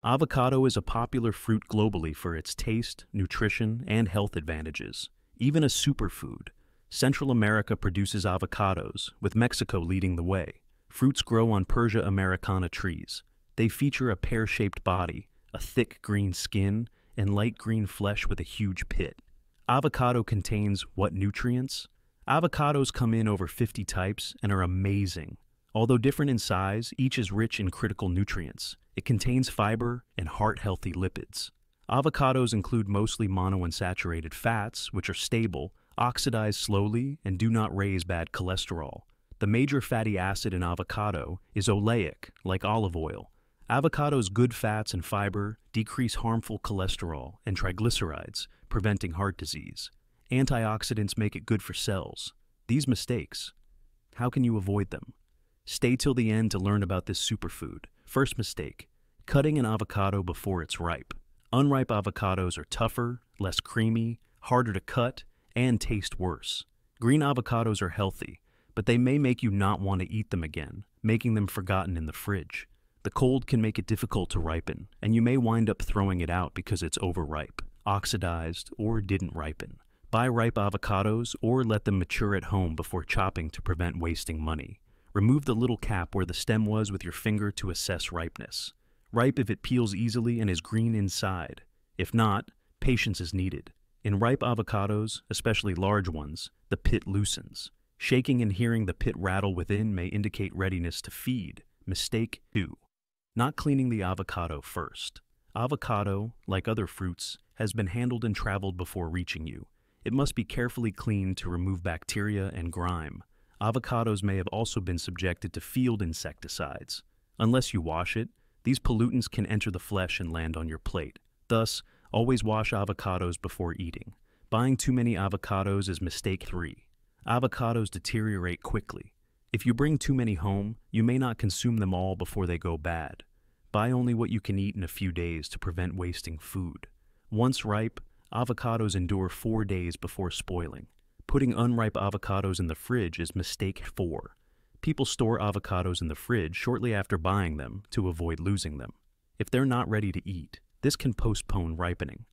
Avocado is a popular fruit globally for its taste, nutrition, and health advantages. Even a superfood, Central America produces avocados, with Mexico leading the way. Fruits grow on Persia americana trees. They feature a pear-shaped body, a thick green skin, and light green flesh with a huge pit. Avocado contains what nutrients? Avocados come in over 50 types and are amazing. Although different in size, each is rich in critical nutrients. It contains fiber and heart-healthy lipids. Avocados include mostly monounsaturated fats, which are stable, oxidize slowly, and do not raise bad cholesterol. The major fatty acid in avocado is oleic, like olive oil. Avocado's good fats and fiber decrease harmful cholesterol and triglycerides, preventing heart disease. Antioxidants make it good for cells. These mistakes, how can you avoid them? Stay till the end to learn about this superfood. First mistake, cutting an avocado before it's ripe. Unripe avocados are tougher, less creamy, harder to cut, and taste worse. Green avocados are healthy, but they may make you not want to eat them again, making them forgotten in the fridge. The cold can make it difficult to ripen, and you may wind up throwing it out because it's overripe, oxidized, or didn't ripen. Buy ripe avocados or let them mature at home before chopping to prevent wasting money. Remove the little cap where the stem was with your finger to assess ripeness. Ripe if it peels easily and is green inside. If not, patience is needed. In ripe avocados, especially large ones, the pit loosens. Shaking and hearing the pit rattle within may indicate readiness to feed. Mistake 2. Not cleaning the avocado first. Avocado, like other fruits, has been handled and traveled before reaching you. It must be carefully cleaned to remove bacteria and grime. Avocados may have also been subjected to field insecticides. Unless you wash it, these pollutants can enter the flesh and land on your plate. Thus, always wash avocados before eating. Buying too many avocados is mistake 3. Avocados deteriorate quickly. If you bring too many home, you may not consume them all before they go bad. Buy only what you can eat in a few days to prevent wasting food. Once ripe, avocados endure 4 days before spoiling. Putting unripe avocados in the fridge is mistake 4. People store avocados in the fridge shortly after buying them to avoid losing them. If they're not ready to eat, this can postpone ripening.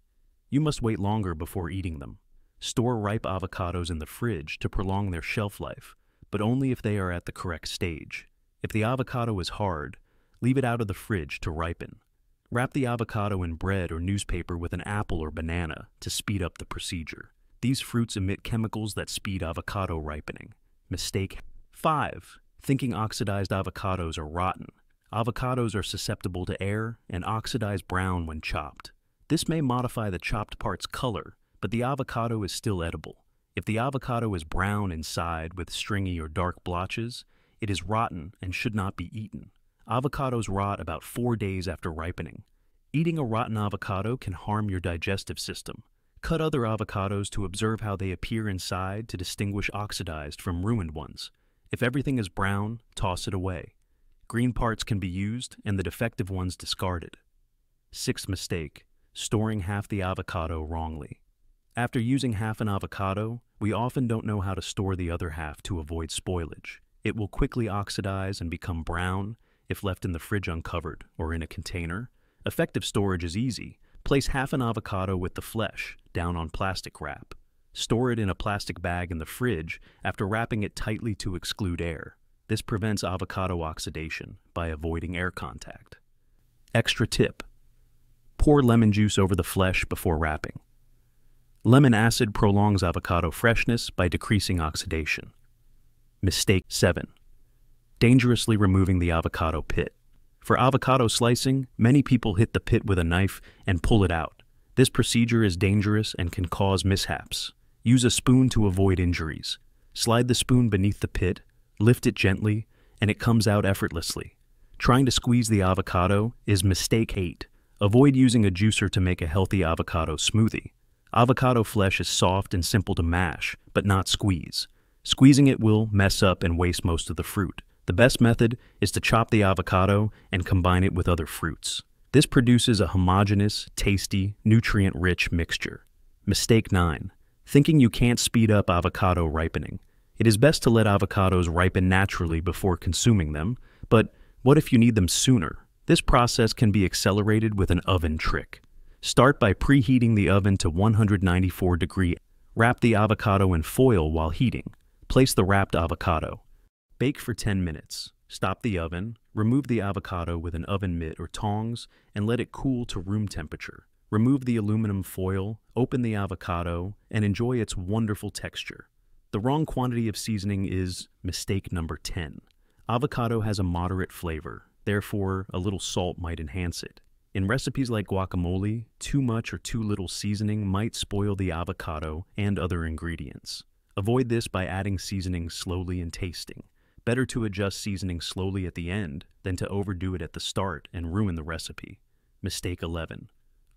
You must wait longer before eating them. Store ripe avocados in the fridge to prolong their shelf life, but only if they are at the correct stage. If the avocado is hard, leave it out of the fridge to ripen. Wrap the avocado in bread or newspaper with an apple or banana to speed up the procedure. These fruits emit chemicals that speed avocado ripening. Mistake 5. Thinking oxidized avocados are rotten. Avocados are susceptible to air and oxidize brown when chopped. This may modify the chopped part's color, but the avocado is still edible. If the avocado is brown inside with stringy or dark blotches, it is rotten and should not be eaten. Avocados rot about 4 days after ripening. Eating a rotten avocado can harm your digestive system. Cut other avocados to observe how they appear inside to distinguish oxidized from ruined ones. If everything is brown, toss it away. Green parts can be used and the defective ones discarded. 6th mistake, storing half the avocado wrongly. After using half an avocado, we often don't know how to store the other half to avoid spoilage. It will quickly oxidize and become brown if left in the fridge uncovered or in a container. Effective storage is easy. Place half an avocado with the flesh down on plastic wrap. Store it in a plastic bag in the fridge after wrapping it tightly to exclude air. This prevents avocado oxidation by avoiding air contact. Extra tip: pour lemon juice over the flesh before wrapping. Lemon acid prolongs avocado freshness by decreasing oxidation. Mistake 7. Dangerously removing the avocado pit. For avocado slicing, many people hit the pit with a knife and pull it out. This procedure is dangerous and can cause mishaps. Use a spoon to avoid injuries. Slide the spoon beneath the pit, lift it gently, and it comes out effortlessly. Trying to squeeze the avocado is mistake 8. Avoid using a juicer to make a healthy avocado smoothie. Avocado flesh is soft and simple to mash, but not squeeze. Squeezing it will mess up and waste most of the fruit. The best method is to chop the avocado and combine it with other fruits. This produces a homogeneous, tasty, nutrient-rich mixture. Mistake 9. Thinking you can't speed up avocado ripening. It is best to let avocados ripen naturally before consuming them, but what if you need them sooner? This process can be accelerated with an oven trick. Start by preheating the oven to 194 degrees. Wrap the avocado in foil while heating. Place the wrapped avocado. Bake for 10 minutes. Stop the oven, remove the avocado with an oven mitt or tongs, and let it cool to room temperature. Remove the aluminum foil, open the avocado, and enjoy its wonderful texture. The wrong quantity of seasoning is mistake number 10. Avocado has a moderate flavor, therefore a little salt might enhance it. In recipes like guacamole, too much or too little seasoning might spoil the avocado and other ingredients. Avoid this by adding seasoning slowly and tasting. Better to adjust seasoning slowly at the end than to overdo it at the start and ruin the recipe. Mistake 11.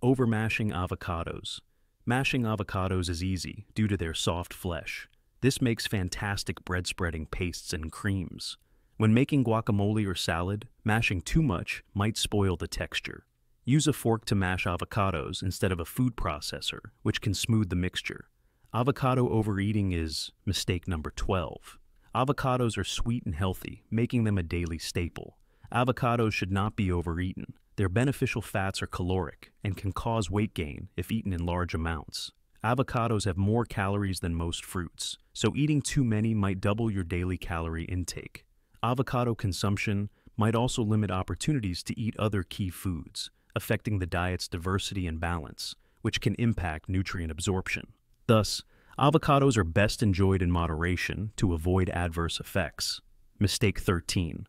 Over-mashing avocados. Mashing avocados is easy due to their soft flesh. This makes fantastic bread-spreading pastes and creams. When making guacamole or salad, mashing too much might spoil the texture. Use a fork to mash avocados instead of a food processor, which can smooth the mixture. Avocado overeating is mistake number 12. Avocados are sweet and healthy, making them a daily staple. Avocados should not be overeaten. Their beneficial fats are caloric and can cause weight gain if eaten in large amounts. Avocados have more calories than most fruits, so eating too many might double your daily calorie intake. Avocado consumption might also limit opportunities to eat other key foods, affecting the diet's diversity and balance, which can impact nutrient absorption. Thus, avocados are best enjoyed in moderation to avoid adverse effects. Mistake 13.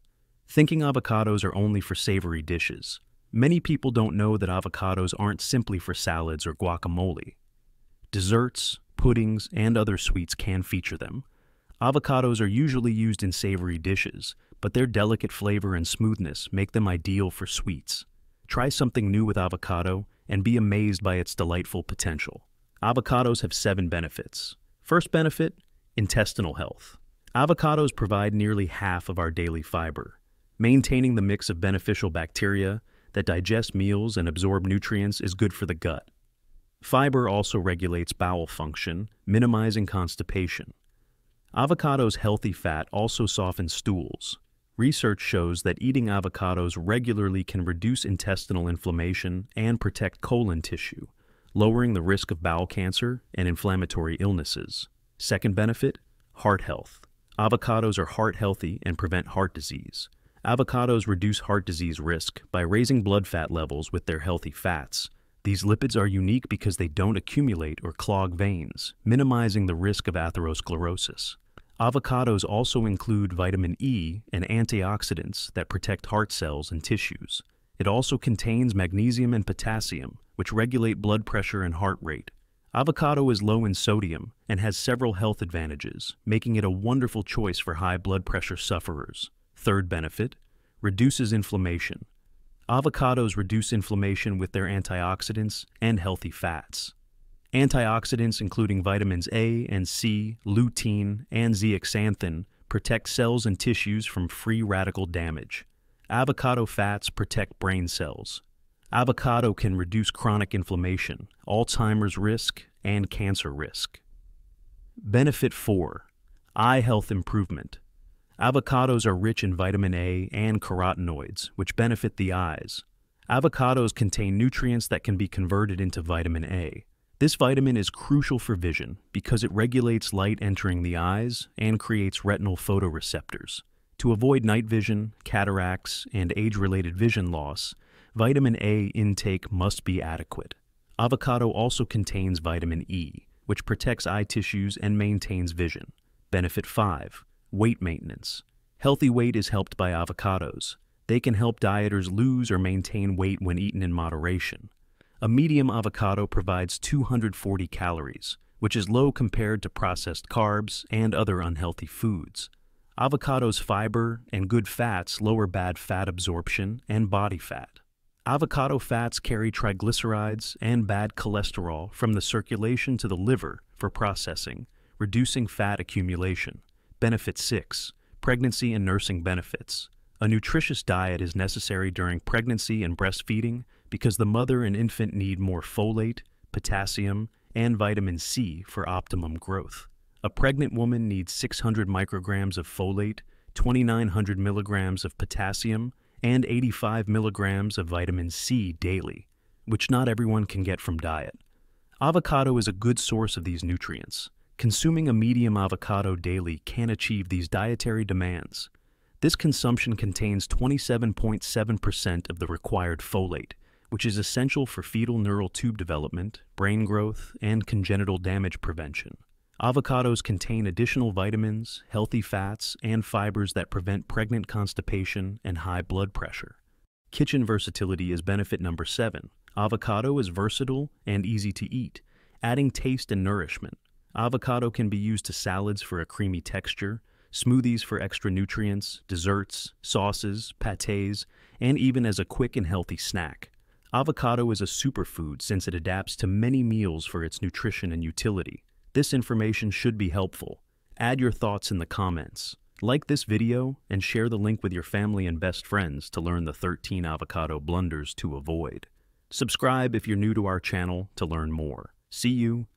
Thinking avocados are only for savory dishes. Many people don't know that avocados aren't simply for salads or guacamole. Desserts, puddings, and other sweets can feature them. Avocados are usually used in savory dishes, but their delicate flavor and smoothness make them ideal for sweets. Try something new with avocado and be amazed by its delightful potential. Avocados have 7 benefits. First benefit, intestinal health. Avocados provide nearly half of our daily fiber. Maintaining the mix of beneficial bacteria that digest meals and absorb nutrients is good for the gut. Fiber also regulates bowel function, minimizing constipation. Avocado's healthy fat also softens stools. Research shows that eating avocados regularly can reduce intestinal inflammation and protect colon tissue, lowering the risk of bowel cancer and inflammatory illnesses. Second benefit, heart health. Avocados are heart healthy and prevent heart disease. Avocados reduce heart disease risk by raising blood fat levels with their healthy fats. These lipids are unique because they don't accumulate or clog veins, minimizing the risk of atherosclerosis. Avocados also include vitamin E and antioxidants that protect heart cells and tissues. It also contains magnesium and potassium, which regulate blood pressure and heart rate. Avocado is low in sodium and has several health advantages, making it a wonderful choice for high blood pressure sufferers. Third benefit, reduces inflammation. Avocados reduce inflammation with their antioxidants and healthy fats. Antioxidants including vitamins A and C, lutein, and zeaxanthin protect cells and tissues from free radical damage. Avocado fats protect brain cells. Avocado can reduce chronic inflammation, Alzheimer's risk, and cancer risk. Benefit 4. Eye health improvement. Avocados are rich in vitamin A and carotenoids, which benefit the eyes. Avocados contain nutrients that can be converted into vitamin A. This vitamin is crucial for vision because it regulates light entering the eyes and creates retinal photoreceptors. To avoid night vision, cataracts, and age-related vision loss, vitamin A intake must be adequate. Avocado also contains vitamin E, which protects eye tissues and maintains vision. Benefit 5. Weight maintenance. Healthy weight is helped by avocados. They can help dieters lose or maintain weight when eaten in moderation. A medium avocado provides 240 calories, which is low compared to processed carbs and other unhealthy foods. Avocado's fiber and good fats lower bad fat absorption and body fat. Avocado fats carry triglycerides and bad cholesterol from the circulation to the liver for processing, reducing fat accumulation. Benefit 6. Pregnancy and nursing benefits. A nutritious diet is necessary during pregnancy and breastfeeding because the mother and infant need more folate, potassium, and vitamin C for optimum growth. A pregnant woman needs 600 micrograms of folate, 2,900 milligrams of potassium, and 85 milligrams of vitamin C daily, which not everyone can get from diet. Avocado is a good source of these nutrients. Consuming a medium avocado daily can achieve these dietary demands. This consumption contains 27.7% of the required folate, which is essential for fetal neural tube development, brain growth, and congenital damage prevention. Avocados contain additional vitamins, healthy fats, and fibers that prevent pregnant constipation and high blood pressure. Kitchen versatility is benefit number 7. Avocado is versatile and easy to eat, adding taste and nourishment. Avocado can be used to salads for a creamy texture, smoothies for extra nutrients, desserts, sauces, pâtés, and even as a quick and healthy snack. Avocado is a superfood since it adapts to many meals for its nutrition and utility. This information should be helpful. Add your thoughts in the comments. Like this video and share the link with your family and best friends to learn the 13 avocado blunders to avoid. Subscribe if you're new to our channel to learn more. See you